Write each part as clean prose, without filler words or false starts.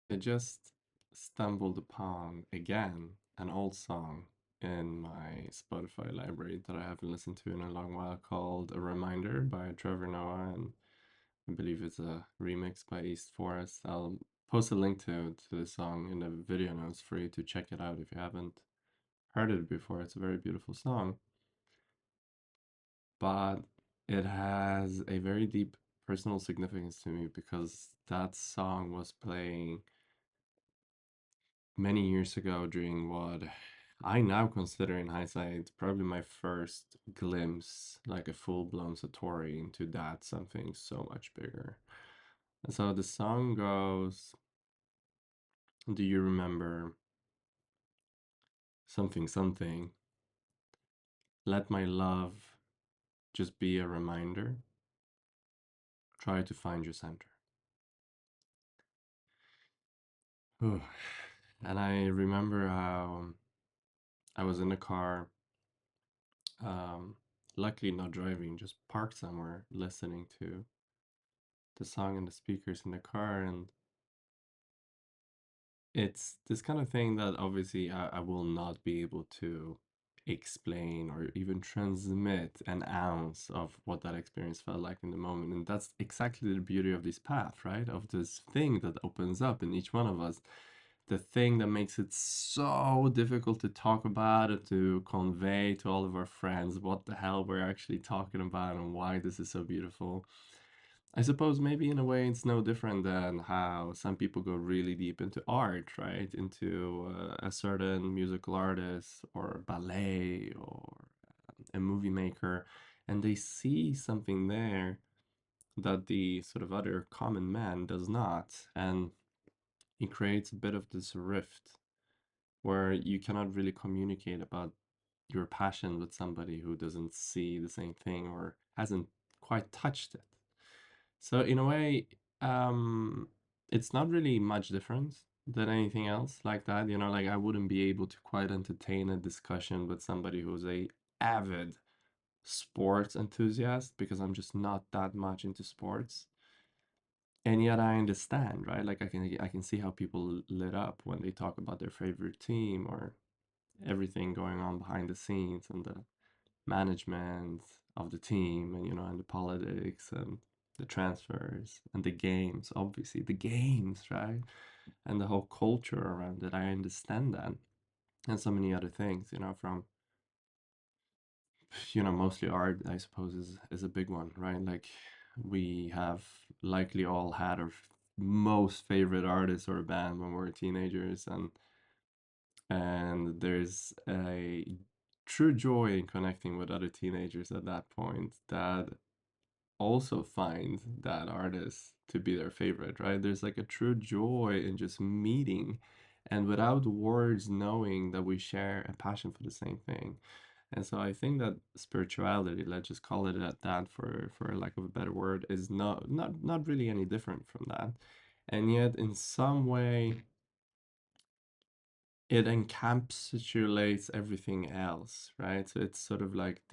I just stumbled upon again an old song in my Spotify library that I haven't listened to in a long while called A Reminder by Trevor Noah, and I believe it's a remix by East Forest. I'll post a link to the song in the video notes for you to check it out if you haven't heard it before. It's a very beautiful song, but it has a very deep personal significance to me because that song was playing many years ago during what I now consider in hindsight probably my first glimpse, like a full-blown Satori into that something so much bigger. And so the song goes, do you remember something something? Let my love just be a reminder. Try to find your center. Whew. And I remember how I was in the car, um, luckily not driving, just parked somewhere listening to the song and the speakers in the car, and it's this kind of thing that obviously I will not be able to explain or even transmit an ounce of what that experience felt like in the moment. And that's exactly the beauty of this path, right? Of this thing that opens up in each one of us. The thing that makes it so difficult to talk about and to convey to all of our friends what the hell we're actually talking about and why this is so beautiful. I suppose maybe in a way it's no different than how some people go really deep into art, right? Into a certain musical artist or ballet or a movie maker, and they see something there that the sort of other common man does not. And it creates a bit of this rift where you cannot really communicate about your passion with somebody who doesn't see the same thing or hasn't quite touched it. So in a way, um, it's not really much different than anything else like that. You know, like I wouldn't be able to quite entertain a discussion with somebody who's a avid sports enthusiast because I'm just not that much into sports. And yet I understand, right? Like I can see how people lit up when they talk about their favorite team or everything going on behind the scenes and the management of the team and and the politics and the transfers and the games, obviously the games, right? And the whole culture around it. I understand that. And so many other things, from mostly art, I suppose is a big one, right? Like we have likely all had our most favorite artist or band when we were teenagers, and there's a true joy in connecting with other teenagers at that point that also find that artist to be their favorite, right? There's like a true joy in just meeting and without words knowing that we share a passion for the same thing. And so I think that spirituality, let's just call it at that for lack of a better word, is not really any different from that. And yet in some way it encapsulates everything else, right? So it's sort of like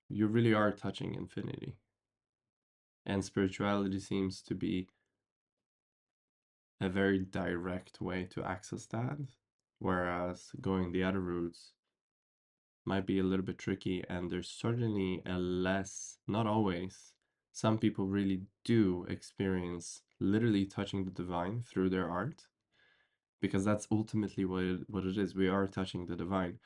you really are touching infinity. And spirituality seems to be a very direct way to access that, whereas going the other routes might be a little bit tricky. And there's certainly a less, not always, some people really do experience literally touching the divine through their art, because that's ultimately what it is. We are touching the divine,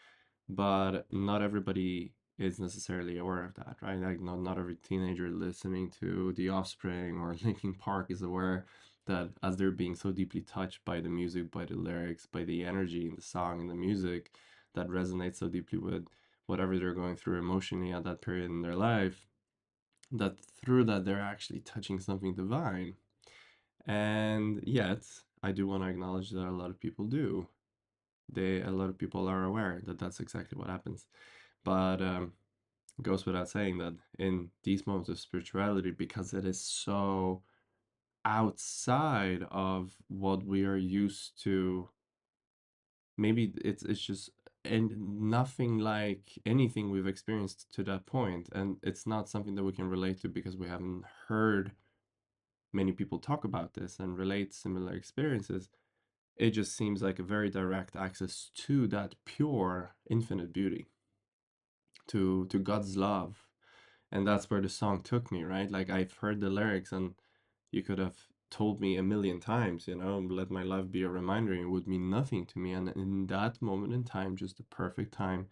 but not everybody is necessarily aware of that, right? Like not every teenager listening to The Offspring or Linkin Park is aware that as they're being so deeply touched by the music, by the lyrics, by the energy in the song and the music that resonates so deeply with whatever they're going through emotionally at that period in their life, that through that they're actually touching something divine. And yet, I do want to acknowledge that a lot of people do. A lot of people are aware that that's exactly what happens. But it goes without saying that in these moments of spirituality, because it is so outside of what we are used to, maybe it's just and nothing like anything we've experienced to that point, and it's not something that we can relate to because we haven't heard many people talk about this and relate similar experiences, it just seems like a very direct access to that pure infinite beauty, to God's love. And that's where the song took me, right? Like I've heard the lyrics and you could have told me a million times, let my love be a reminder, it would mean nothing to me. And in that moment in time, just the perfect time,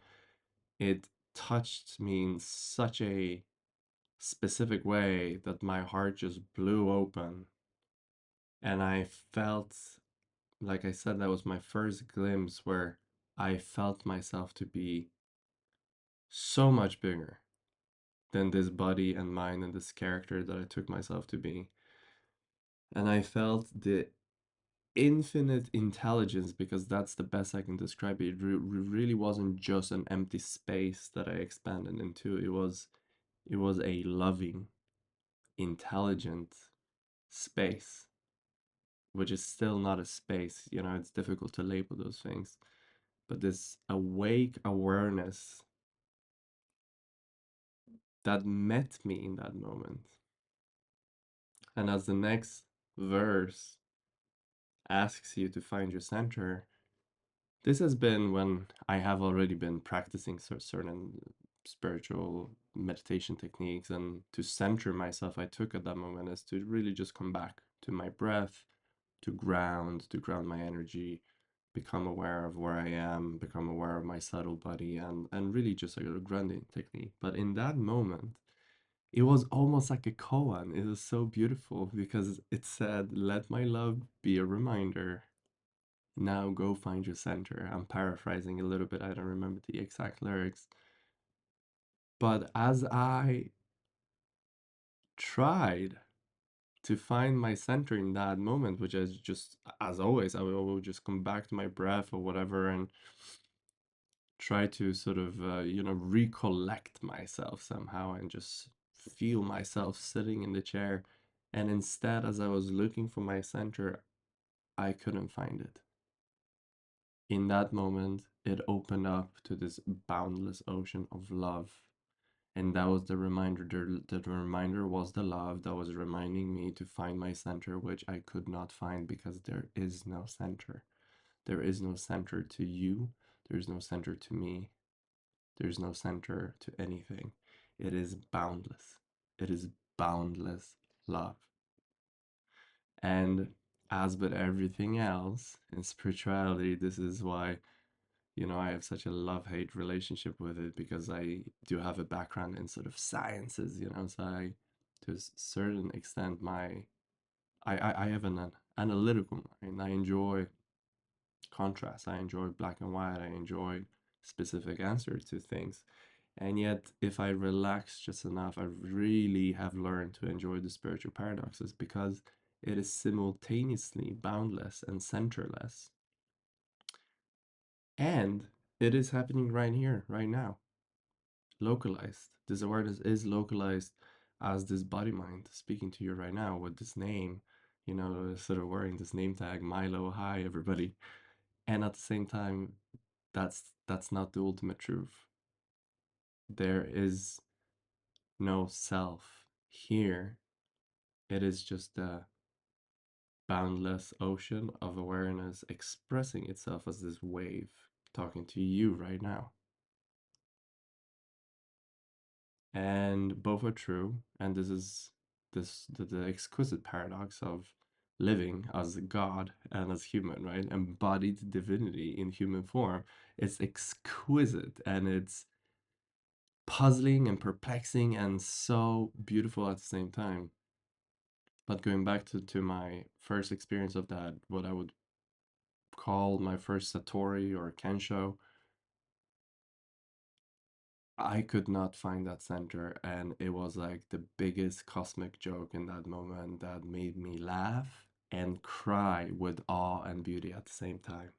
it touched me in such a specific way that my heart just blew open. And I felt, like I said, that was my first glimpse where I felt myself to be so much bigger than this body and mind and this character that I took myself to be. And I felt the infinite intelligence, because that's the best I can describe it. It really wasn't just an empty space that I expanded into. It was a loving, intelligent space, which is still not a space. It's difficult to label those things. But this awake awareness that met me in that moment. And as the next verse asks you to find your center, this has been when I have already been practicing certain spiritual meditation techniques, and to center myself, I took at that moment is to really just come back to my breath, to ground my energy, become aware of where I am, become aware of my subtle body, and really just like a grounding technique. But in that moment, it was almost like a koan. It was so beautiful because it said, "Let my love be a reminder. Now go find your center." I'm paraphrasing a little bit, I don't remember the exact lyrics. But as I tried to find my center in that moment, which is just, as always, I will just come back to my breath or whatever and try to sort of, recollect myself somehow and just feel myself sitting in the chair. And instead, as I was looking for my center, I couldn't find it. In that moment, it opened up to this boundless ocean of love. And that was the reminder. The reminder was the love that was reminding me to find my center, which I could not find because there is no center. There is no center to you. There's no center to me. There's no center to anything. It is boundless. It is boundless love. And as with everything else in spirituality, this is why I have such a love-hate relationship with it, because I do have a background in sort of sciences, so to a certain extent, I have an analytical mind. I enjoy contrast. I enjoy black and white. I enjoy specific answers to things. And yet, if I relax just enough, I really have learned to enjoy the spiritual paradoxes, because it is simultaneously boundless and centerless. And it is happening right here, right now, localized. This awareness is localized as this body mind speaking to you right now with this name, sort of wearing this name tag, Milo, hi everybody. And at the same time, that's not the ultimate truth. There is no self here. It is just a boundless ocean of awareness expressing itself as this wave talking to you right now. And both are true, and this is the exquisite paradox of living as God and as human, right? Embodied divinity in human form. It's exquisite, and it's puzzling and perplexing and so beautiful at the same time. But going back to my first experience of that, what I would call my first Satori or Kensho, I could not find that center, and it was like the biggest cosmic joke in that moment that made me laugh and cry with awe and beauty at the same time.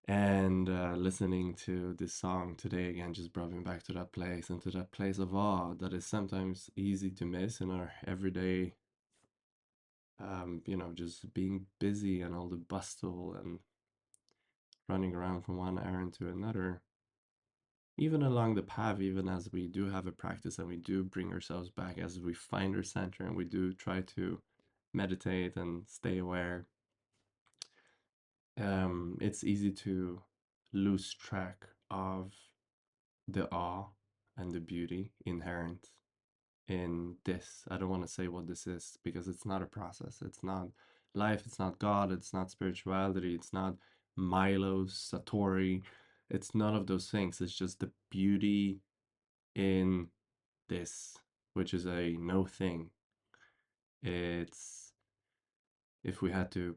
And listening to this song today again just brought me back to that place, and to that place of awe that is sometimes easy to miss in our everyday, just being busy and all the bustle and running around from one errand to another. even along the path, even as we do have a practice and we do bring ourselves back, as we find our center and we do try to meditate and stay aware, it's easy to lose track of the awe and the beauty inherent in this. I don't want to say what this is because it's not a process. It's not life. It's not God. It's not spirituality. It's not Milo, Satori. It's none of those things. It's just the beauty in this, which is a no thing. It's, if we had to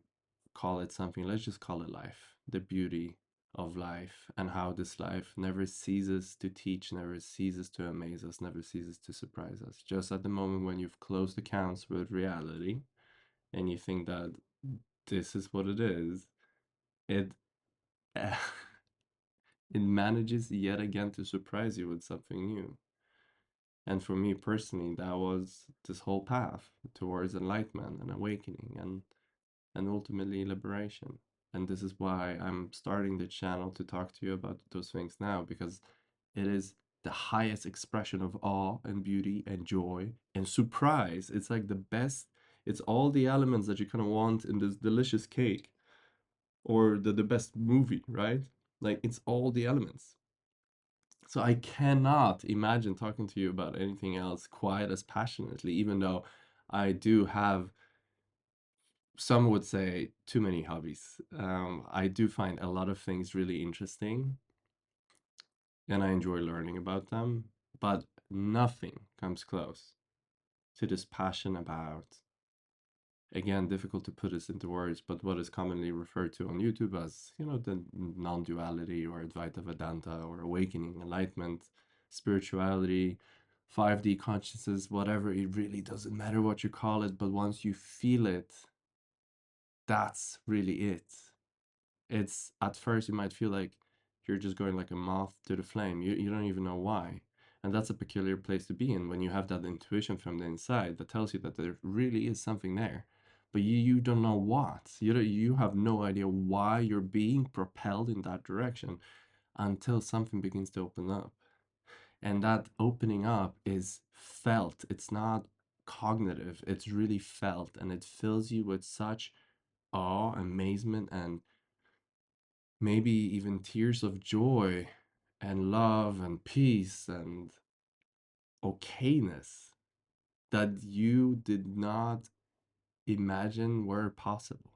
call it something, let's just call it life. The beauty of life and how this life never ceases to teach, never ceases to amaze us, never ceases to surprise us. Just at the moment when you've closed accounts with reality and you think that this is what it is, it it manages yet again to surprise you with something new. And for me personally, that was this whole path towards enlightenment and awakening and ultimately liberation. And this is why I'm starting the channel to talk to you about those things now, because it is the highest expression of awe and beauty and joy and surprise. It's like the best, it's all the elements that you kind of want in this delicious cake or the best movie, right? Like it's all the elements. So I cannot imagine talking to you about anything else quite as passionately, even though I do have, some would say, too many hobbies. I do find a lot of things really interesting and I enjoy learning about them, but nothing comes close to this passion about, again, difficult to put this into words, but what is commonly referred to on YouTube as, the non-duality or Advaita Vedanta or awakening, enlightenment, spirituality, 5D consciousness, whatever. It really doesn't matter what you call it, but once you feel it, that's really it. It's, at first you might feel like you're just going like a moth to the flame. You don't even know why. And that's a peculiar place to be in when you have that intuition from the inside that tells you that there really is something there. But you don't know what. You have no idea why you're being propelled in that direction until something begins to open up. And that opening up is felt. It's not cognitive. It's really felt, and it fills you with such awe, amazement, and maybe even tears of joy and love and peace and okayness that you did not imagine were possible.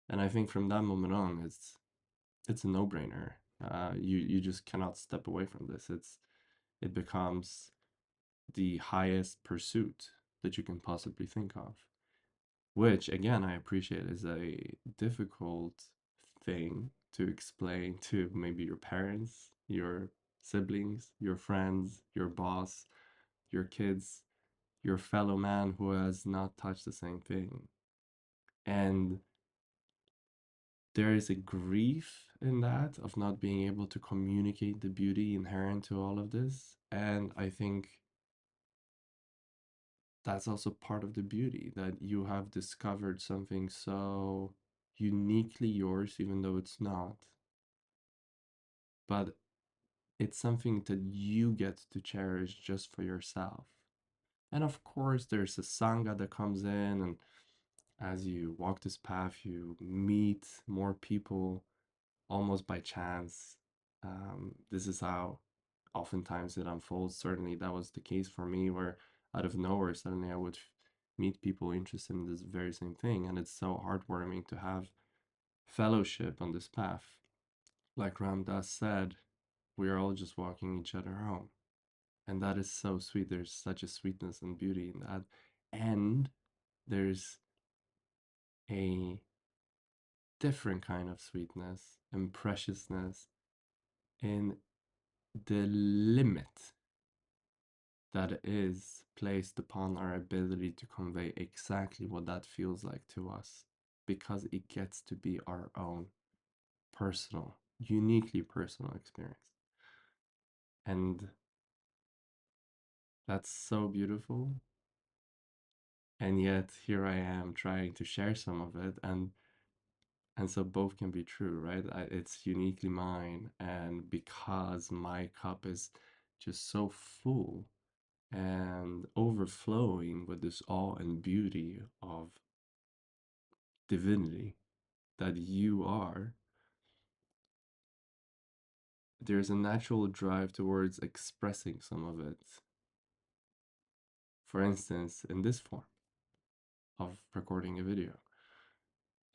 And I think from that moment on, it's a no-brainer. You just cannot step away from this. It becomes the highest pursuit that you can possibly think of, which again I appreciate is a difficult thing to explain to maybe your parents, your siblings, your friends, your boss, your kids, your fellow man who has not touched the same thing. And there is a grief in that of not being able to communicate the beauty inherent to all of this. And I think that's also part of the beauty that you have discovered something so uniquely yours, even though it's not. But it's something that you get to cherish just for yourself. And of course, there's a sangha that comes in, and as you walk this path, you meet more people almost by chance. This is how oftentimes it unfolds. Certainly, that was the case for me, where out of nowhere, suddenly I would meet people interested in this very same thing. And it's so heartwarming to have fellowship on this path. Like Ram Dass said, we are all just walking each other home. And that is so sweet. There's such a sweetness and beauty in that. And there's a different kind of sweetness and preciousness in the limit that is placed upon our ability to convey exactly what that feels like to us, because it gets to be our own personal, uniquely personal experience. And that's so beautiful. And yet, here I am trying to share some of it. And And so both can be true, right? It's uniquely mine. And because my cup is just so full and overflowing with this awe and beauty of divinity that you are, there's a natural drive towards expressing some of it. For instance, in this form of recording a video.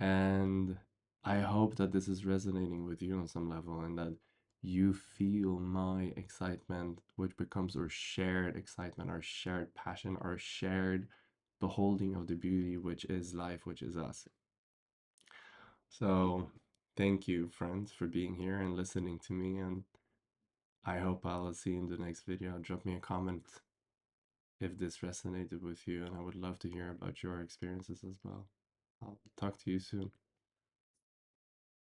And I hope that this is resonating with you on some level and that you feel my excitement, which becomes our shared excitement, our shared passion, our shared beholding of the beauty, which is life, which is us. So, thank you, friends, for being here and listening to me. And I hope I'll see you in the next video. Drop me a comment if this resonated with you, and I would love to hear about your experiences as well. I'll talk to you soon.